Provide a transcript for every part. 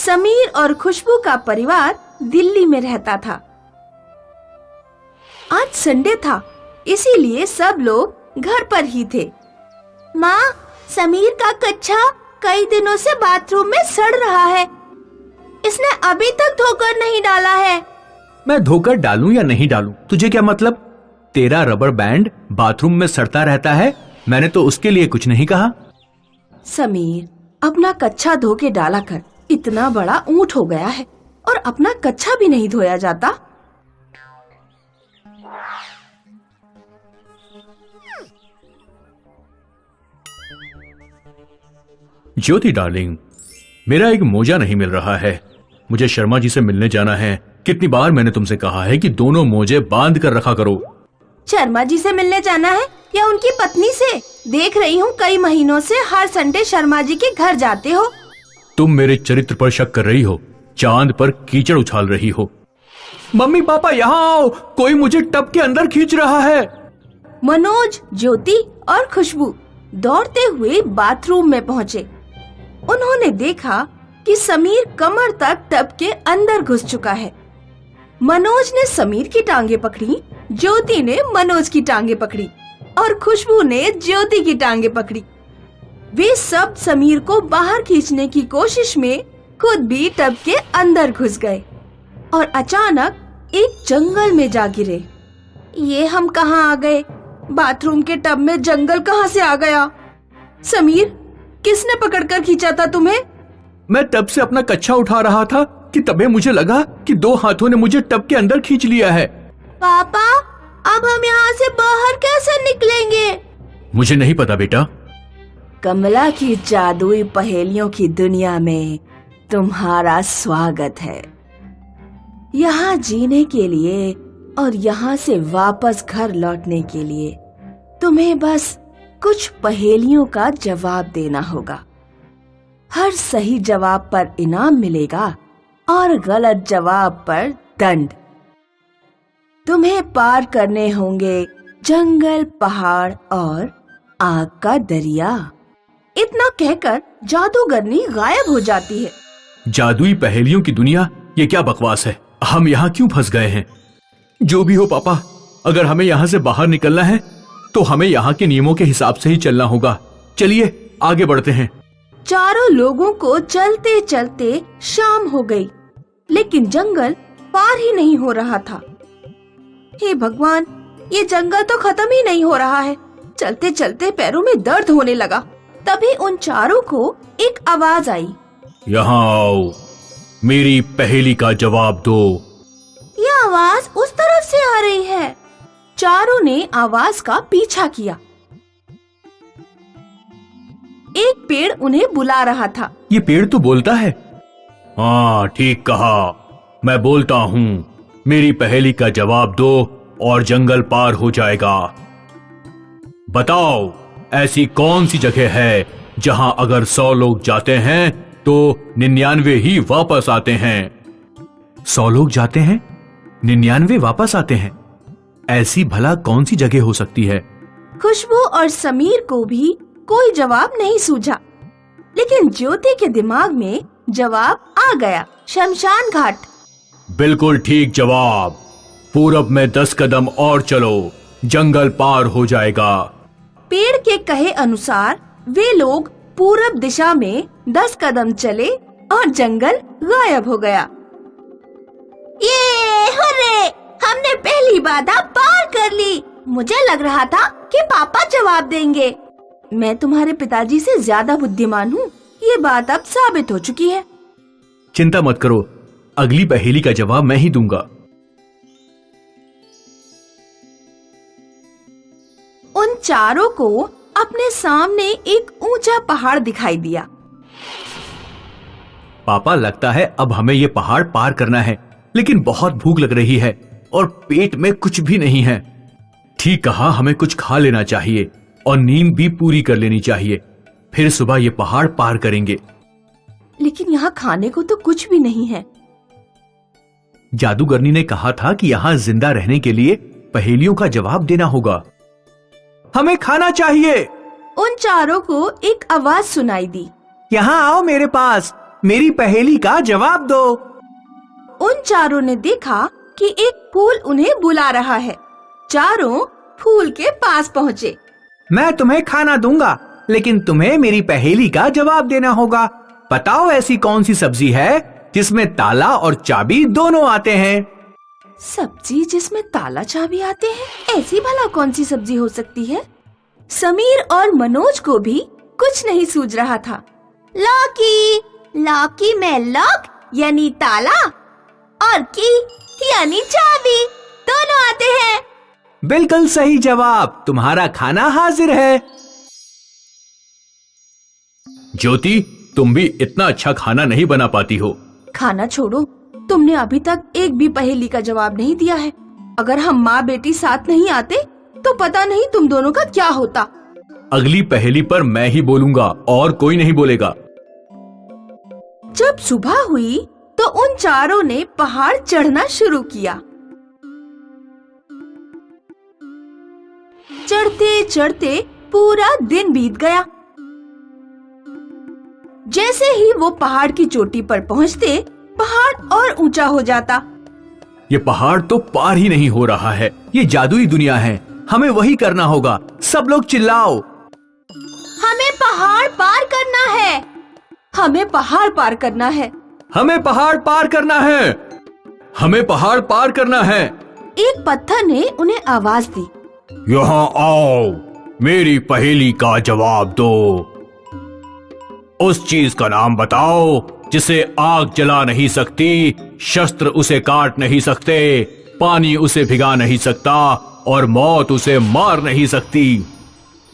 समीर और खुशबू का परिवार दिल्ली में रहता था। आज संडे था, इसीलिए सब लोग घर पर ही थे। माँ, समीर का कच्छा कई दिनों से बाथरूम में सड़ रहा है। इसने अभी तक धोकर नहीं डाला है। मैं धोकर डालूं या नहीं डालूं, तुझे क्या मतलब? तेरा रबर बैंड बाथरूम में सड़ता रहता है, मैंने तो उसके लिए कुछ नहीं कहा। समीर अपना कच्छा धो के डाला कर, इतना बड़ा ऊंट हो गया है और अपना कच्छा भी नहीं धोया जाता। ज्योति डार्लिंग, मेरा एक मोजा नहीं मिल रहा है। मुझे शर्मा जी से मिलने जाना है। कितनी बार मैंने तुमसे कहा है कि दोनों मोजे बांध कर रखा करो। शर्मा जी से मिलने जाना है या उनकी पत्नी से? देख रही हूँ कई महीनों से हर संडे शर्मा जी के घर जाते हो। तुम मेरे चरित्र पर शक कर रही हो, चांद पर कीचड़ उछाल रही हो। मम्मी पापा यहाँ आओ, कोई मुझे टब के अंदर खींच रहा है। मनोज, ज्योति और खुशबू दौड़ते हुए बाथरूम में पहुँचे। उन्होंने देखा कि समीर कमर तक टब के अंदर घुस चुका है। मनोज ने समीर की टांगे पकड़ी, ज्योति ने मनोज की टांगे पकड़ी और खुशबू ने ज्योति की टांगे पकड़ी। वे सब समीर को बाहर खींचने की कोशिश में खुद भी टब के अंदर घुस गए और अचानक एक जंगल में जा गिरे। ये हम कहाँ आ गए? बाथरूम के टब में जंगल कहाँ से आ गया? समीर, किसने पकड़कर खींचा था तुम्हें? मैं टब से अपना कच्छा उठा रहा था कि तभी मुझे लगा कि दो हाथों ने मुझे टब के अंदर खींच लिया है। पापा, अब हम यहाँ से बाहर कैसे निकलेंगे? मुझे नहीं पता बेटा। कमला की जादुई पहेलियों की दुनिया में तुम्हारा स्वागत है। यहाँ जीने के लिए और यहाँ से वापस घर लौटने के लिए तुम्हें बस कुछ पहेलियों का जवाब देना होगा। हर सही जवाब पर इनाम मिलेगा और गलत जवाब पर दंड। तुम्हें पार करने होंगे जंगल, पहाड़ और आग का दरिया। इतना कहकर जादूगरनी गायब हो जाती है। जादुई पहेलियों की दुनिया, ये क्या बकवास है? हम यहाँ क्यों फंस गए हैं? जो भी हो पापा, अगर हमें यहाँ से बाहर निकलना है तो हमें यहाँ के नियमों के हिसाब से ही चलना होगा। चलिए आगे बढ़ते हैं। चारों लोगों को चलते चलते शाम हो गई, लेकिन जंगल पार ही नहीं हो रहा था। हे भगवान, ये जंगल तो खत्म ही नहीं हो रहा है। चलते चलते पैरों में दर्द होने लगा। तभी उन चारों को एक आवाज आई। यहाँ आओ, मेरी पहेली का जवाब दो। यह आवाज उस तरफ से आ रही है। चारों ने आवाज का पीछा किया। एक पेड़ उन्हें बुला रहा था। ये पेड़ तो बोलता है। हाँ, ठीक कहा, मैं बोलता हूँ। मेरी पहेली का जवाब दो और जंगल पार हो जाएगा। बताओ, ऐसी कौन सी जगह है जहाँ अगर 100 लोग जाते हैं तो 99 ही वापस आते हैं? 100 लोग जाते हैं, 99 वापस आते हैं। ऐसी भला कौन सी जगह हो सकती है? खुशबू और समीर को भी कोई जवाब नहीं सूझा, लेकिन ज्योति के दिमाग में जवाब आ गया। शमशान घाट। बिल्कुल ठीक जवाब। पूरब में 10 कदम और चलो, जंगल पार हो जाएगा। पेड़ के कहे अनुसार वे लोग पूरब दिशा में 10 कदम चले और जंगल गायब हो गया। ये हुर्रे! हमने पहली बाधा पार कर ली। मुझे लग रहा था कि पापा जवाब देंगे। मैं तुम्हारे पिताजी से ज्यादा बुद्धिमान हूँ, ये बात अब साबित हो चुकी है। चिंता मत करो, अगली पहेली का जवाब मैं ही दूंगा। उन चारों को अपने सामने एक ऊंचा पहाड़ दिखाई दिया। पापा, लगता है अब हमें ये पहाड़ पार करना है, लेकिन बहुत भूख लग रही है और पेट में कुछ भी नहीं है। ठीक कहा, हमें कुछ खा लेना चाहिए और नींद भी पूरी कर लेनी चाहिए। फिर सुबह ये पहाड़ पार करेंगे। लेकिन यहाँ खाने को तो कुछ भी नहीं है। जादूगरनी ने कहा था कि यहाँ जिंदा रहने के लिए पहेलियों का जवाब देना होगा। हमें खाना चाहिए। उन चारों को एक आवाज सुनाई दी। यहाँ आओ मेरे पास, मेरी पहेली का जवाब दो। उन चारों ने देखा कि एक फूल उन्हें बुला रहा है। चारों फूल के पास पहुँचे। मैं तुम्हें खाना दूंगा, लेकिन तुम्हें मेरी पहेली का जवाब देना होगा। बताओ ऐसी कौन सी सब्जी है जिसमें ताला और चाबी दोनों आते हैं? सब्जी जिसमें ताला चाबी आते हैं? ऐसी भला कौन सी सब्जी हो सकती है? समीर और मनोज को भी कुछ नहीं सूझ रहा था। लॉकी, लॉकी में लॉक यानी ताला और की यानी चाबी, दोनों आते हैं। बिल्कुल सही जवाब। तुम्हारा खाना हाजिर है। ज्योति, तुम भी इतना अच्छा खाना नहीं बना पाती हो। खाना छोड़ो, तुमने अभी तक एक भी पहेली का जवाब नहीं दिया है। अगर हम माँ बेटी साथ नहीं आते तो पता नहीं तुम दोनों का क्या होता। अगली पहेली पर मैं ही बोलूंगा और कोई नहीं बोलेगा। जब सुबह हुई तो उन चारों ने पहाड़ चढ़ना शुरू किया। चढ़ते चढ़ते पूरा दिन बीत गया। जैसे ही वो पहाड़ की चोटी पर पहुँचते, पहाड़ और ऊंचा हो जाता। ये पहाड़ तो पार ही नहीं हो रहा है। ये जादुई दुनिया है, हमें वही करना होगा। सब लोग चिल्लाओ। हमें पहाड़ पार करना है, हमें पहाड़ पार करना है, हमें पहाड़ पार करना है, हमें पहाड़ पार करना है। एक पत्थर ने उन्हें आवाज दी। यहाँ आओ, मेरी पहेली का जवाब दो। उस चीज का नाम बताओ जिसे आग जला नहीं सकती, शस्त्र उसे काट नहीं सकते, पानी उसे भिगा नहीं सकता और मौत उसे मार नहीं सकती।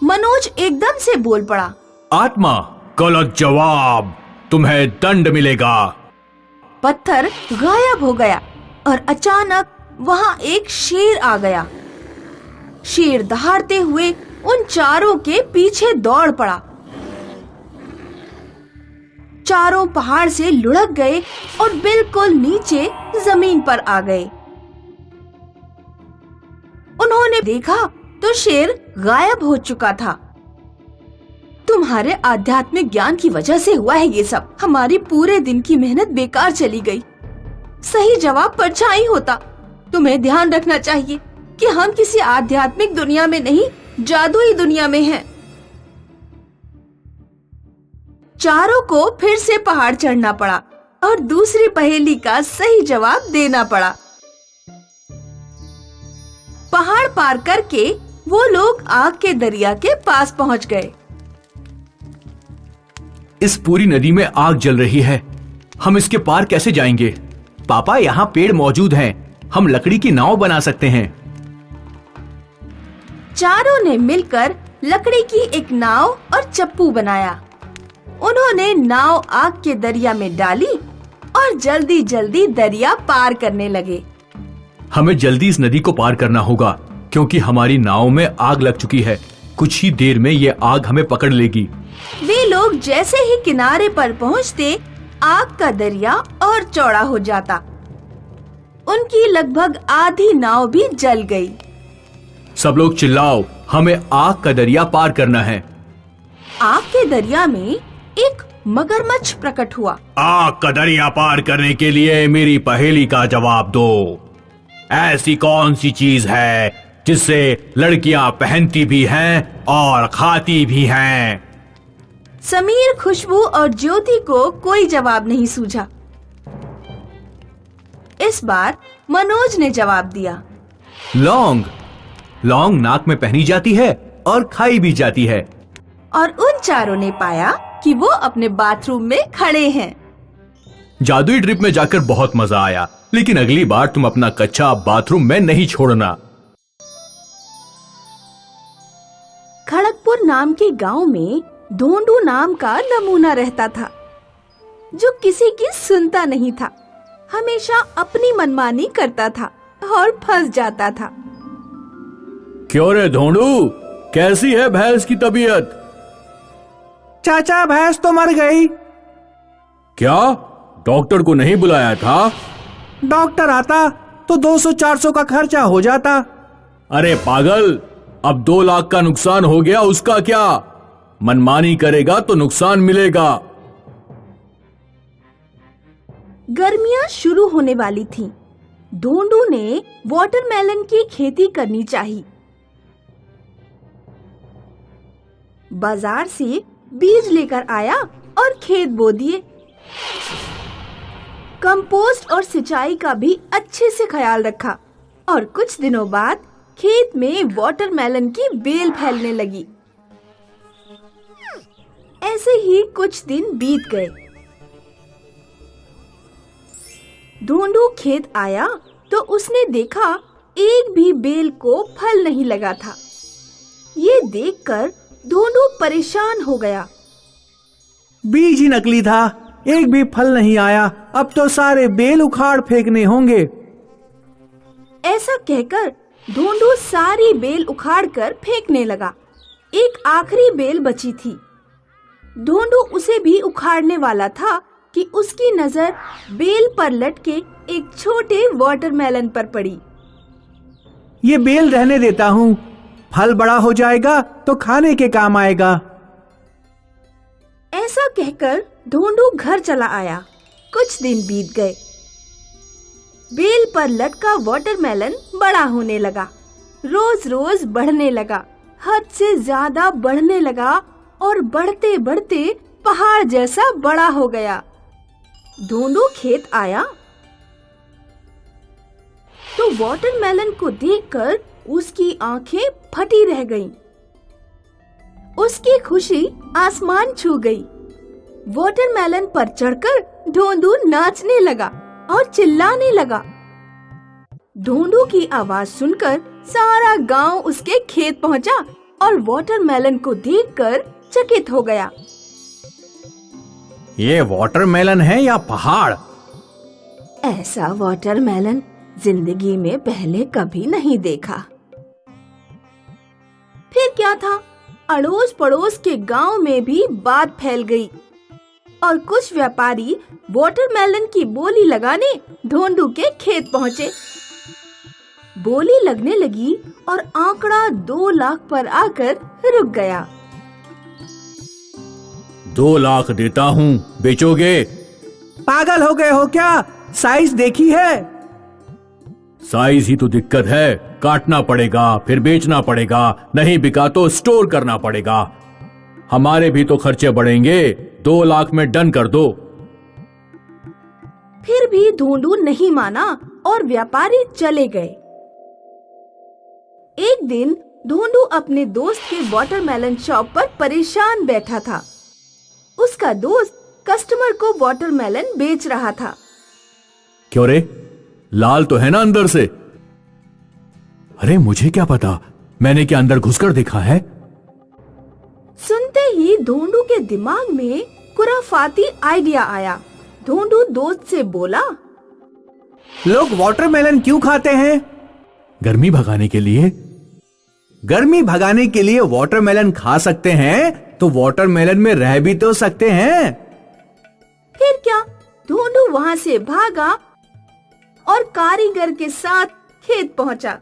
मनोज एकदम से बोल पड़ा। आत्मा। गलत जवाब, तुम्हें दंड मिलेगा। पत्थर गायब हो गया और अचानक वहाँ एक शेर आ गया। शेर दहाड़ते हुए उन चारों के पीछे दौड़ पड़ा। चारों पहाड़ से लुढ़क गए और बिल्कुल नीचे जमीन पर आ गए। उन्होंने देखा तो शेर गायब हो चुका था। तुम्हारे आध्यात्मिक ज्ञान की वजह से हुआ है ये सब। हमारी पूरे दिन की मेहनत बेकार चली गई। सही जवाब परछाई होता। तुम्हें ध्यान रखना चाहिए कि हम किसी आध्यात्मिक दुनिया में नहीं, जादुई दुनिया में हैं। चारों को फिर से पहाड़ चढ़ना पड़ा और दूसरी पहेली का सही जवाब देना पड़ा। पहाड़ पार करके वो लोग आग के दरिया के पास पहुंच गए। इस पूरी नदी में आग जल रही है, हम इसके पार कैसे जाएंगे? पापा, यहाँ पेड़ मौजूद हैं, हम लकड़ी की नाव बना सकते हैं। चारों ने मिलकर लकड़ी की एक नाव और चप्पू बनाया। उन्होंने नाव आग के दरिया में डाली और जल्दी जल्दी दरिया पार करने लगे। हमें जल्दी इस नदी को पार करना होगा क्योंकि हमारी नाव में आग लग चुकी है। कुछ ही देर में ये आग हमें पकड़ लेगी। वे लोग जैसे ही किनारे पर पहुंचते, आग का दरिया और चौड़ा हो जाता। उनकी लगभग आधी नाव भी जल गई। सब लोग चिल्लाओ, हमें आग का दरिया पार करना है। आग के दरिया में एक मगरमच्छ प्रकट हुआ। आग का दरिया पार करने के लिए मेरी पहेली का जवाब दो। ऐसी कौन सी चीज है जिससे लड़कियां पहनती भी हैं और खाती भी हैं? समीर, खुशबू और ज्योति को कोई जवाब नहीं सूझा। इस बार मनोज ने जवाब दिया। लौंग। लौंग नाक में पहनी जाती है और खाई भी जाती है। और उन चारों ने पाया कि वो अपने बाथरूम में खड़े हैं। जादुई ट्रिप में जाकर बहुत मजा आया, लेकिन अगली बार तुम अपना कच्चा बाथरूम में नहीं छोड़ना। खड़गपुर नाम के गांव में ढोंडू नाम का नमूना रहता था, जो किसी की सुनता नहीं था। हमेशा अपनी मनमानी करता था और फंस जाता था। क्यों रे ढोंडू, कैसी है भैंस की तबीयत? चाचा, भैंस तो मर गई। क्या डॉक्टर को नहीं बुलाया था? डॉक्टर आता तो 200-400 का खर्चा हो जाता। अरे पागल, अब 2 लाख का नुकसान हो गया, उसका क्या? मनमानी करेगा तो नुकसान मिलेगा। गर्मियां शुरू होने वाली थीं। ढोंडू ने वाटरमेलन की खेती करनी चाहिए। बाजार से बीज लेकर आया और खेत बो दिए। कंपोस्ट और सिंचाई का भी अच्छे से ख्याल रखा और कुछ दिनों बाद खेत में वाटरमेलन की बेल फैलने लगी। ऐसे ही कुछ दिन बीत गए। ढोंडू खेत आया तो उसने देखा एक भी बेल को फल नहीं लगा था। ये देखकर ढोंडू परेशान हो गया। बीज ही नकली था, एक भी फल नहीं आया। अब तो सारे बेल उखाड़ फेंकने होंगे। ऐसा कहकर ढोंडू सारी बेल उखाड़कर फेंकने लगा। एक आखिरी बेल बची थी। ढोंडू उसे भी उखाड़ने वाला था कि उसकी नजर बेल पर लटके एक छोटे वाटरमेलन पर पड़ी। ये बेल रहने देता हूँ, फल बड़ा हो जाएगा तो खाने के काम आएगा। ऐसा कहकर ढोंडू घर चला आया। कुछ दिन बीत गए। बेल पर लटका वाटरमेलन बड़ा होने लगा, रोज रोज बढ़ने लगा, हद से ज्यादा बढ़ने लगा और बढ़ते बढ़ते पहाड़ जैसा बड़ा हो गया। ढोंडू खेत आया तो वाटरमेलन को देखकर उसकी आंखें फटी रह गईं। उसकी खुशी आसमान छू गई। वाटरमेलन पर चढ़कर ढोंडू नाचने लगा और चिल्लाने लगा। ढोंडू की आवाज सुनकर सारा गांव उसके खेत पहुंचा और वाटरमेलन को देखकर चकित हो गया। ये वाटरमेलन है या पहाड़? ऐसा वाटरमेलन जिंदगी में पहले कभी नहीं देखा। फिर क्या था, अड़ोस पड़ोस के गांव में भी बात फैल गई और कुछ व्यापारी वाटरमेलन की बोली लगाने ढोंडू के खेत पहुंचे। बोली लगने लगी और आंकड़ा 2 लाख पर आकर रुक गया। 2 लाख देता हूँ, बेचोगे? पागल हो गए हो क्या? साइज देखी है? साइज ही तो दिक्कत है। काटना पड़ेगा, फिर बेचना पड़ेगा, नहीं बिका तो स्टोर करना पड़ेगा। हमारे भी तो खर्चे बढ़ेंगे। 2 लाख में डन कर दो। फिर भी ढोंडू नहीं माना और व्यापारी चले गए। एक दिन ढोंडू अपने दोस्त के वाटरमेलन शॉप पर परेशान बैठा था। उसका दोस्त कस्टमर को वाटरमेलन बेच रहा था। क्यों रे, लाल तो है ना अंदर से? अरे मुझे क्या पता, मैंने क्या अंदर घुसकर देखा है? सुनते ही ढोंडू के दिमाग में खुराफाती आइडिया आया। ढोंडू दोस्त से बोला, लोग वाटरमेलन क्यों खाते हैं? गर्मी भगाने के लिए। गर्मी भगाने के लिए वाटरमेलन खा सकते हैं तो वाटरमेलन में रह भी तो सकते हैं। फिर क्या, ढोंडू वहाँ से भागा और कारीगर के साथ खेत पहुंचा।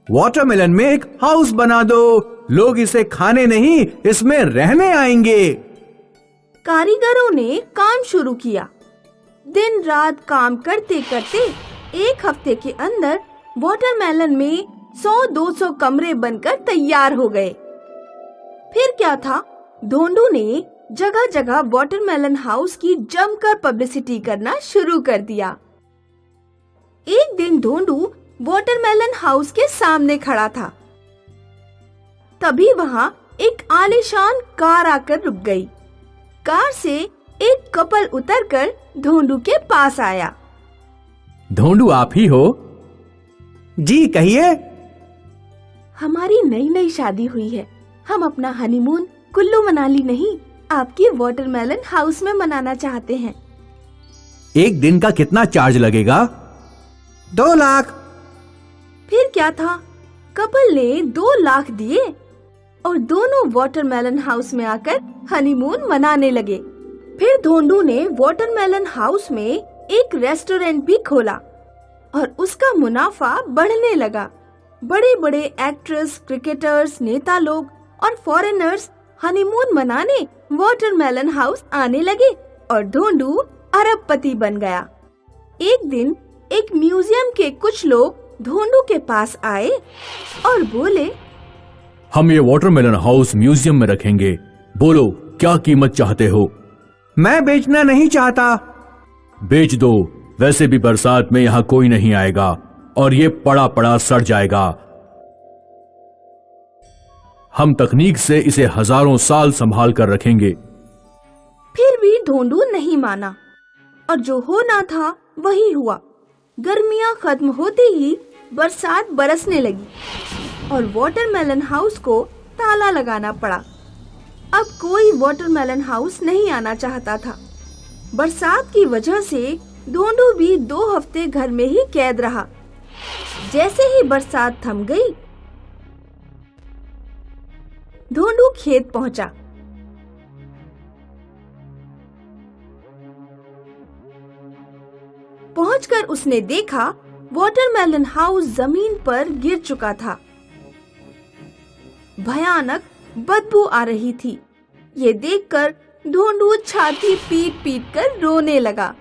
वाटरमेलन में एक हाउस बना दो, लोग इसे खाने नहीं इसमें रहने आएंगे। कारीगरों ने काम शुरू किया। दिन रात काम करते करते 1 हफ्ते के अंदर वाटरमेलन में 100-200 कमरे बनकर तैयार हो गए। फिर क्या था, ढोंडू ने जगह जगह वाटरमेलन हाउस की जमकर पब्लिसिटी करना शुरू कर दिया। एक दिन ढोंडू वाटरमेलन हाउस के सामने खड़ा था। तभी वहाँ एक आलीशान कार आकर रुक गई। कार से एक कपल उतरकर ढोंडू के पास आया। ढोंडू आप ही हो? जी कहिए। हमारी नई नई शादी हुई है। हम अपना हनीमून कुल्लू मनाली नहीं, आपकी वाटरमेलन हाउस में मनाना चाहते हैं। एक दिन का कितना चार्ज लगेगा? 2 लाख। फिर क्या था, कपल ने 2 लाख दिए और दोनों वाटरमेलन हाउस में आकर हनीमून मनाने लगे। फिर ढोंडू ने वाटरमेलन हाउस में एक रेस्टोरेंट भी खोला और उसका मुनाफा बढ़ने लगा। बड़े बड़े एक्ट्रेस, क्रिकेटर्स, नेता लोग और फॉरेनर्स हनीमून मनाने वाटरमेलन हाउस आने लगे और ढोंडू अरबपति बन गया। एक दिन एक म्यूजियम के कुछ लोग धोंडू के पास आए और बोले, हम ये वाटरमेलन हाउस म्यूजियम में रखेंगे। बोलो क्या कीमत चाहते हो? मैं बेचना नहीं चाहता। बेच दो, वैसे भी बरसात में यहाँ कोई नहीं आएगा और ये पड़ा पड़ा सड़ जाएगा। हम तकनीक से इसे हजारों साल संभाल कर रखेंगे। फिर भी धोंडू नहीं माना और जो होना था वही हुआ। गर्मियां खत्म होते ही बरसात बरसने लगी और वाटरमेलन हाउस को ताला लगाना पड़ा। अब कोई वाटरमेलन हाउस नहीं आना चाहता था। बरसात की वजह से धोंडू भी 2 हफ्ते घर में ही कैद रहा। जैसे ही बरसात थम गई, धोंडू खेत पहुंचा। पहुंचकर उसने देखा वाटरमेलन हाउस जमीन पर गिर चुका था। भयानक बदबू आ रही थी। ये देखकर धोंडू छाती पीट पीट कर रोने लगा।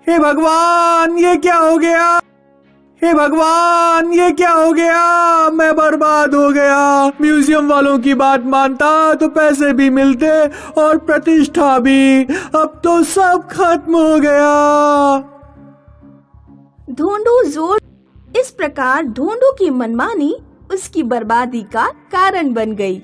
हे भगवान, ये क्या हो गया? हे भगवान, ये क्या हो गया? मैं बर्बाद हो गया। म्यूजियम वालों की बात मानता तो पैसे भी मिलते और प्रतिष्ठा भी। अब तो सब खत्म हो गया। धोंडू जोर। इस प्रकार धोंडू की मनमानी उसकी बर्बादी का कारण बन गई।